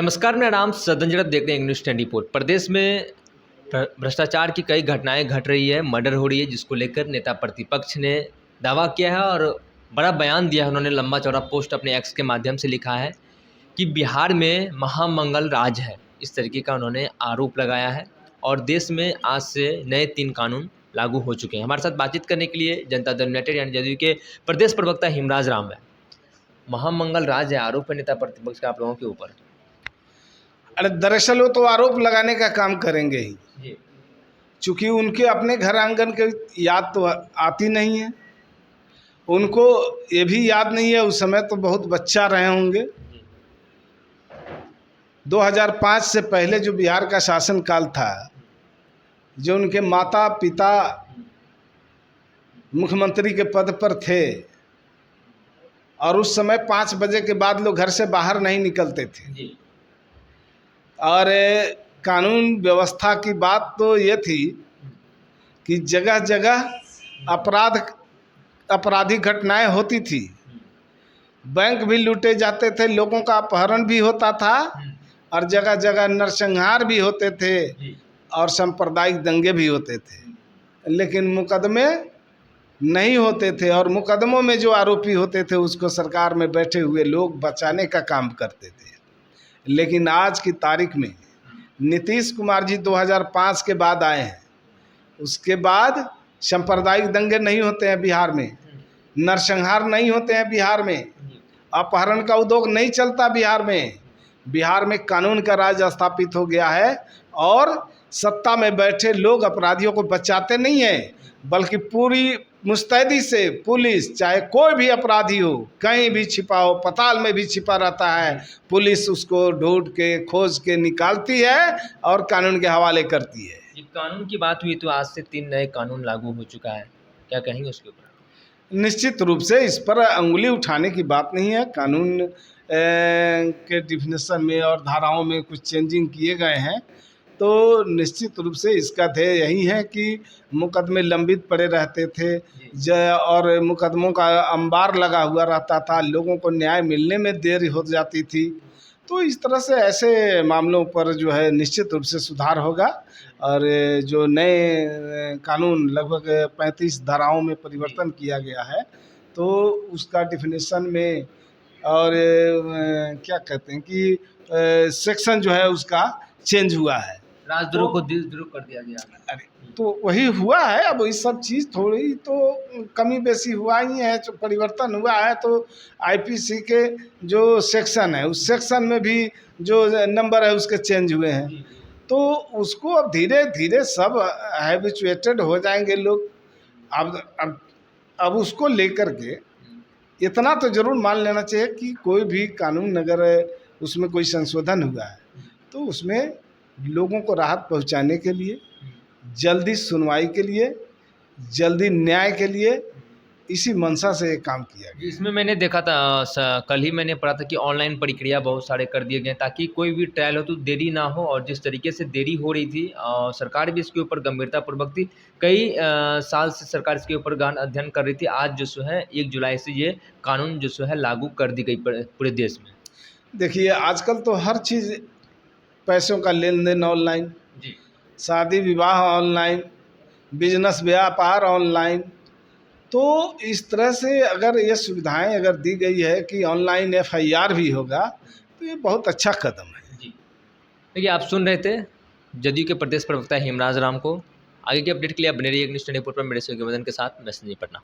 नमस्कार, मेरा नाम सदन जड़प देखते हैं इंग्लिश टेन रिपोर्ट। प्रदेश में भ्रष्टाचार की कई घटनाएं घट रही है, मर्डर हो रही है, जिसको लेकर नेता प्रतिपक्ष ने दावा किया है और बड़ा बयान दिया है। उन्होंने लंबा चौड़ा पोस्ट अपने एक्स के माध्यम से लिखा है कि बिहार में महामंगल राज है। इस तरीके का उन्होंने आरोप लगाया है और देश में आज से नए 3 कानून लागू हो चुके हैं। हमारे साथ बातचीत करने के लिए जनता दल यूनाइटेड यानी जदयू के प्रदेश प्रवक्ता हिमराज राम है। महामंगल राज है, आरोप है नेता प्रतिपक्ष का आप लोगों के ऊपर। अरे दरअसल वो तो आरोप लगाने का काम करेंगे ही, चूँकि उनके अपने घर आंगन के याद तो आती नहीं है। उनको ये भी याद नहीं है, उस समय तो बहुत बच्चा रहे होंगे। 2005 से पहले जो बिहार का शासन काल था, जो उनके माता पिता मुख्यमंत्री के पद पर थे और उस समय 5 बजे के बाद लोग घर से बाहर नहीं निकलते थे। और कानून व्यवस्था की बात तो ये थी कि जगह जगह आपराधिक घटनाएं होती थी, बैंक भी लूटे जाते थे, लोगों का अपहरण भी होता था और जगह जगह नरसंहार भी होते थे और सांप्रदायिक दंगे भी होते थे, लेकिन मुकदमे नहीं होते थे। और मुकदमों में जो आरोपी होते थे उसको सरकार में बैठे हुए लोग बचाने का काम करते थे। लेकिन आज की तारीख में नीतीश कुमार जी 2005 के बाद आए हैं, उसके बाद सांप्रदायिक दंगे नहीं होते हैं बिहार में, नरसंहार नहीं होते हैं बिहार में, अपहरण का उद्योग नहीं चलता बिहार में। बिहार में कानून का राज स्थापित हो गया है और सत्ता में बैठे लोग अपराधियों को बचाते नहीं हैं, बल्कि पूरी मुस्तैदी से पुलिस, चाहे कोई भी अपराधी हो, कहीं भी छिपा हो, पताल में भी छिपा रहता है, पुलिस उसको ढूंढ के खोज के निकालती है और कानून के हवाले करती है। ये कानून की बात हुई तो आज से 3 नए कानून लागू हो चुका है, क्या कहेंगे उसके ऊपर? निश्चित रूप से इस पर अंगुली उठाने की बात नहीं है। कानून के डिफिनेशन में और धाराओं में कुछ चेंजिंग किए गए हैं, तो निश्चित रूप से इसका ध्येय यही है कि मुकदमे लंबित पड़े रहते थे और मुकदमों का अंबार लगा हुआ रहता था, लोगों को न्याय मिलने में देरी हो जाती थी। तो इस तरह से ऐसे मामलों पर जो है निश्चित रूप से सुधार होगा और जो नए कानून लगभग 35 धाराओं में परिवर्तन किया गया है, तो उसका डिफिनेशन में और क्या कहते हैं कि सेक्शन जो है उसका चेंज हुआ है। राजद्रोह को देशद्रोह कर दिया गया। अरे तो वही हुआ है। अब ये सब चीज़ थोड़ी तो कमी बेसी हुआ ही है, जो परिवर्तन हुआ है। तो आईपीसी के जो सेक्शन है, उस सेक्शन में भी जो नंबर है उसके चेंज हुए हैं, तो उसको अब धीरे धीरे सब हैबिचुएटेड हो जाएंगे लोग। अब उसको लेकर के इतना तो ज़रूर मान लेना चाहिए कि कोई भी कानून अगर उसमें कोई संशोधन हुआ है तो उसमें लोगों को राहत पहुंचाने के लिए, जल्दी सुनवाई के लिए, जल्दी न्याय के लिए, इसी मंशा से ये काम किया गया। इसमें मैंने देखा था, कल ही मैंने पढ़ा था कि ऑनलाइन प्रक्रिया बहुत सारे कर दिए गए ताकि कोई भी ट्रायल हो तो देरी ना हो। और जिस तरीके से देरी हो रही थी, सरकार भी इसके ऊपर गंभीरतापूर्वक थी। कई साल से सरकार इसके ऊपर गहन अध्ययन कर रही थी। आज जो है 1 जुलाई से ये कानून जो है लागू कर दी गई पूरे देश में। देखिए आजकल तो हर चीज़, पैसों का लेन देन ऑनलाइन, शादी विवाह ऑनलाइन, बिजनेस व्यापार ऑनलाइन, तो इस तरह से अगर ये सुविधाएं अगर दी गई है कि ऑनलाइन FIR भी होगा, तो ये बहुत अच्छा कदम है। देखिए, आप सुन रहे थे जदयू के प्रदेश प्रवक्ता हिमराज राम को। आगे की अपडेट के लिए आप बने रहिए इंग्लिश टेन रिपोर्ट पर। मेरे सहयोगी मदन के साथ मैं संजीव पटना।